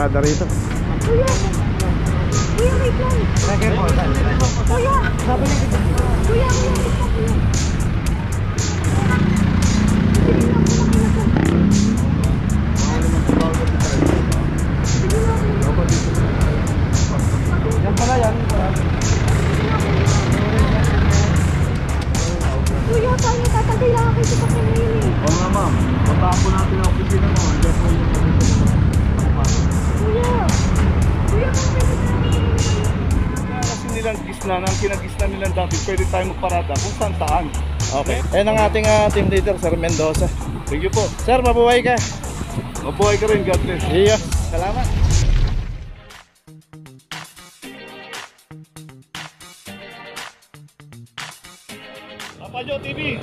pumarada rito. Kuya! Kuya, wait lang! Kuya! Sabi niya kita. Kuya, kuya, wait lang, kuya. Sige lang, kumakina ka. Sige lang, kuya. Yan pala yan. Kuya, paano tatagay lang ako sa pakin ngayon eh? Oo nga ma'am, patapo natin ang opisina mo. Diyan po yung Kuya! Kuya, bakit? kasi nilang gisna, ang kinagisna nilang dati, pwede tayo magparada kung saan saan. Okay. Ayan ang ating team leader, Sir Mendoza. Thank you po. Sir, mabuhay ka. Mabuhay ka rin, God bless. Iyo. Salamat. Papajo TV.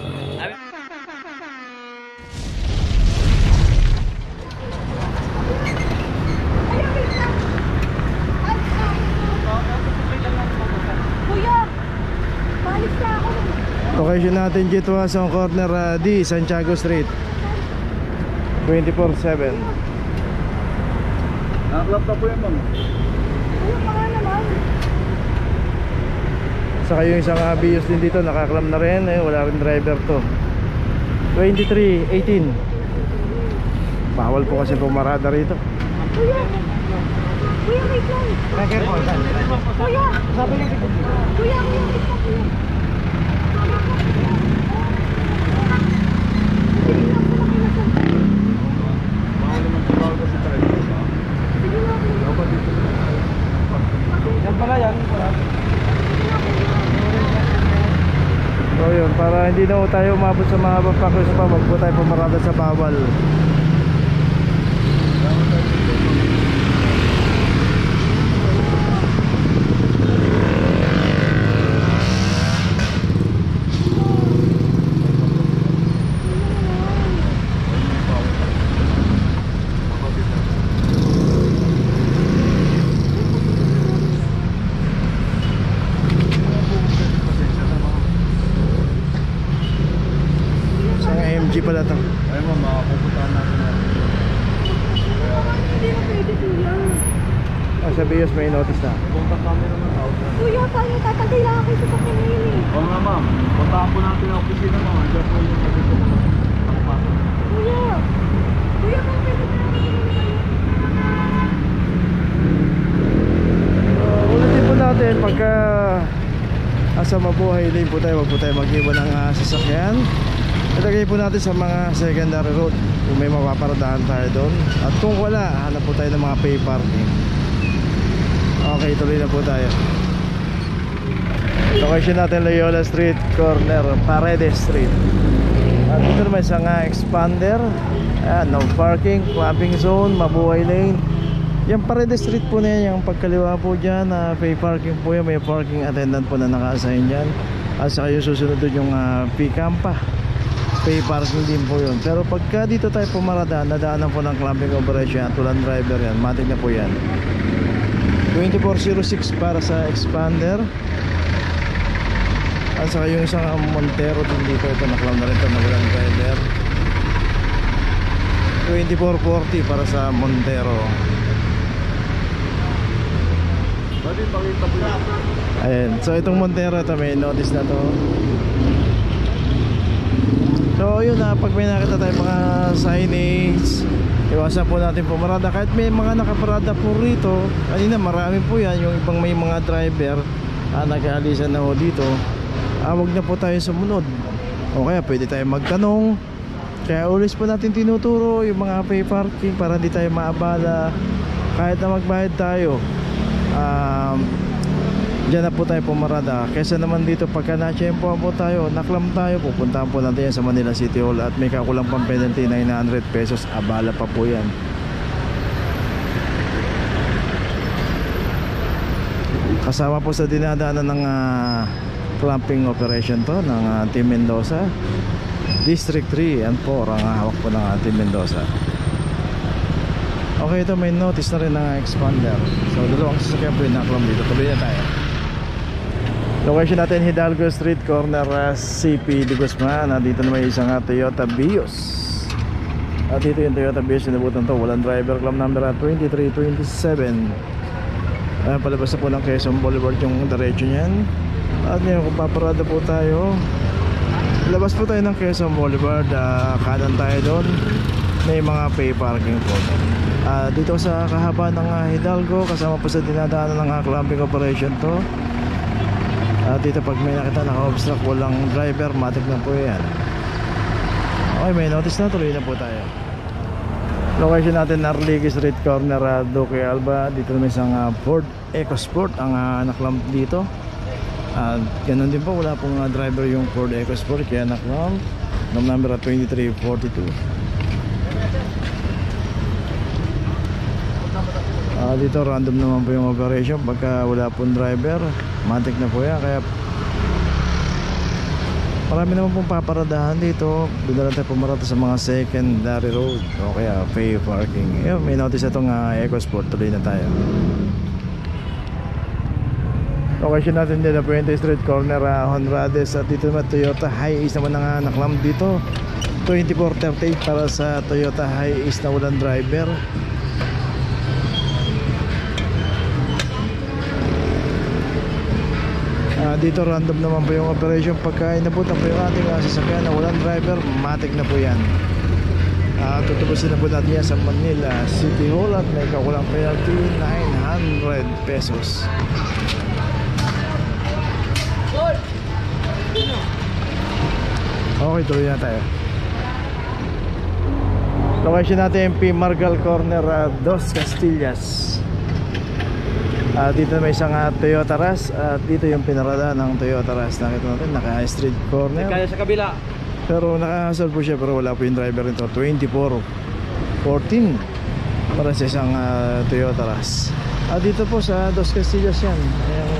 Kuya! Balik na ako. Location natin Jitwason corner D, Santiago Street. 24/7. Nakaklap na po yan ma'am. Kuya, baka naman. Saka yung isang Bios din dito, nakaklam na rin. Wala rin driver to. 23:18. Bawal po kasi pumarada rito. Kuya! Kuya, wait lang! Kuya! Sabi niya kita. Kuya, kuya, wait lang, kuya. Sige lang, kumakina ka. Bawal naman sa bawal kasi tayo. Sige lang, kuya. Yan pala yan. So yun, para hindi na tayo umabot sa mga pakos pa, wag po tayo pumarada sa bawal. MG pala to. Ayun ma'am, makapupuntahan natin natin. Hindi na pwede, kuya. Sa Bios may notice na. Contact kami naman out. Kuya, paano tatagay lang ako sa pakin ngayon eh? Oo nga ma'am, patapo natin ang opisina mo. Diyan po yung nakapasok. Kuya! Kuya, bakit? Ulitin po natin pagka asa mabuhay din po tayo, wag po tayo mag-iwan ng sasakyan. Ilagay po natin sa mga secondary road kung may mapaparadahan tayo doon. At kung wala, hanap po tayo ng mga pay parking. Okay, tuloy na po tayo. Location natin Loyola Street, corner Paredes Street. At dito naman isang expander. Ayan, no parking, clamping zone, mabuhay lane. Yung Paredes Street po na yan, yung pagkaliwa po dyan, pay parking po yan. May parking attendant po na naka-assign dyan. At saka yung susunod doon yung P-Campa, pay parking din po yun. Pero pagka dito tayo pumarada, nadaanan po ng clamping operation at walang driver yan, matik na po yan. 2406 para sa expander. At saka yung isang Montero din dito, ito naklam na rin ito na walang driver. 2440 para sa Montero. Pwede pakita po yan. Ayan, so itong Montero, ito may notice na to. So yun na, pag may nakita tayo mga signage, iwasan po natin pumarada. Kahit may mga nakaparada po rito, kanina marami po yan, yung ibang may mga driver nag-aalisan na ho dito, wag na po tayo sumunod. O kaya pwede tayo magtanong. Kaya ulis po natin tinuturo yung mga pay parking para hindi tayo maabala. Kahit na magbayad tayo, diyan na po tayo pumarada. Kesa naman dito pagka na-tsempohan po tayo, naklam tayo, pupuntahan po natin yan sa Manila City Hall at may kakulang pang penalty 900 pesos. Abala pa po yan. Kasama po sa dinadaanan ng clamping operation to ng Team Mendoza. District 3 and 4 ang hawak po ng Team Mendoza. Okay, ito may notice na rin ng expander. So dalawang sasakyan po yung naklam dito. Tuloy na tayo. Location natin Hidalgo Street, corner CP de Guzman. Dito na may isang Toyota Vios. At dito yung Toyota Vios, sinabutan to, walang driver, claim number 2327. Palabas na po ng Quezon Boulevard yung diretso niyan. At ngayon kung paparada po tayo, labas po tayo ng Quezon Boulevard, kanan tayo doon, may mga pay parking po. Dito sa kahaba ng Hidalgo, kasama po sa dinadaanan ng clamping operation to. Dito pag may nakita naka-obstruct, walang driver, matik na po yan. Okay, may notice na, tuloy na po tayo. Location natin, Arligue Street, corner Duque Alba. Dito naman isang Ford EcoSport ang naklamp dito. Ganun din po, wala pong driver yung Ford EcoSport, kaya naklamp. Number 2342. Dito random naman po yung operation. Pagka wala pong driver, matik na po yan. Kaya marami naman pong paparadahan dito. Doon na lang tayo pumarata sa mga secondary road o kaya pay parking. May notice na itong EcoSport. Tuloy na tayo. Location natin din na Puente Street, corner Honrades. At dito naman Toyota Hiace naman ang naklam dito. 2438 para sa Toyota Hiace na walang driver. Dito random naman po yung operation. Pagka inabutan po yung ating sasakyan na walang driver, matik na po yan. Tutubusin na po natin yan sa Manila City Hall at may kakulang penalty 900 pesos. Okay, tuloy na tayo. Location natin P. Margal Corner, Dos Castillas. Dito may isang Toyota Rush. Dito yung pinarada ng Toyota Rush. Nakita natin, naka-street corner. Kaya sa kabila. Pero naka-solve po siya, pero wala po yung driver nito. 2414 para sa isang Toyota Rush. Dito po sa Dos Castillas yan. Yung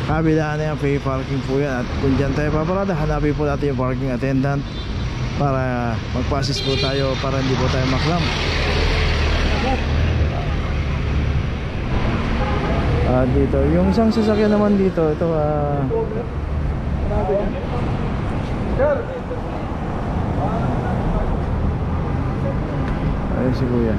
kabilaan na yan, pay parking po yan. At kung dyan tayo paparada, hanapin po natin yung parking attendant para mag-passes po tayo, para hindi po tayo maklam. Dito, yung isang sasakyan naman dito, ito ayun si kuya.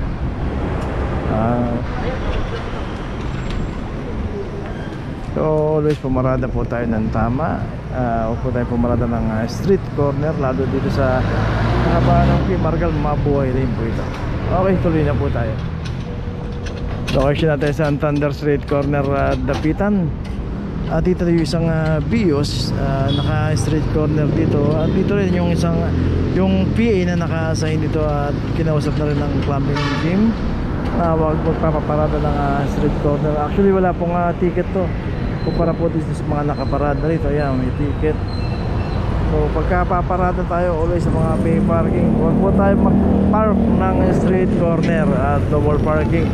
So always pumarada po tayo ng tama. Huwag po tayo pumarada ng street corner, lalo dito sa haba ng Margal, mabuhay rin po ito. Okay, tuloy na po tayo. Location natin sa Santander Street, corner Dapitan. Dito yung isang Vios, naka street corner dito. At dito rin yung isang yung PA na naka-assign dito at kinausap na rin ng clamping team. Wag magpapaparada ng street corner. Actually wala pong ticket to. Kumpara po dito sa mga nakaparada rito. Ayan, may ticket. So pagka paparada tayo always sa mga pay parking, huwag po tayo mag-park ng street corner at double parking.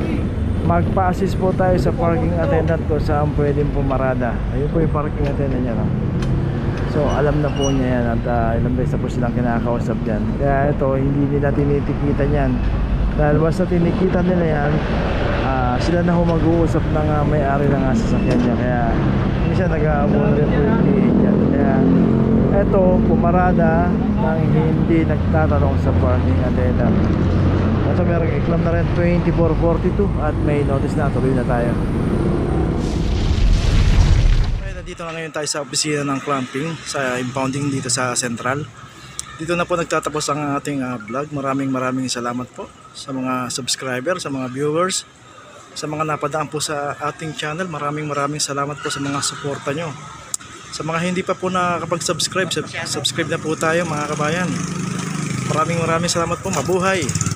Magpa-assist po tayo sa parking attendant ko saan pwedeng pumarada. Ayun po yung parking attendant niya, no? So alam na po niya yan at ilang beses po silang kinakausap dyan. Kaya ito, hindi nila tinitikitan yan. Dahil basta tinikita nila yan, sila na ho mag-uusap ng may-ari ng sasakyan niya. Kaya minsan nag-aabuno rin po yung PA dyan. Kaya ito, pumarada nang hindi nagtatanong sa parking attendant. Ito merong iklam na rin 2442 at may notice na, tuloy na tayo. Okay, nandito na ngayon tayo sa opisina ng clamping sa impounding dito sa Central. Dito na po nagtatapos ang ating vlog. Maraming salamat po sa mga subscriber, sa mga viewers, sa mga napadaan po sa ating channel. Maraming salamat po sa mga suporta nyo. Sa mga hindi pa po nakakapag-subscribe, subscribe na po tayo mga kabayan. Maraming salamat po. Mabuhay!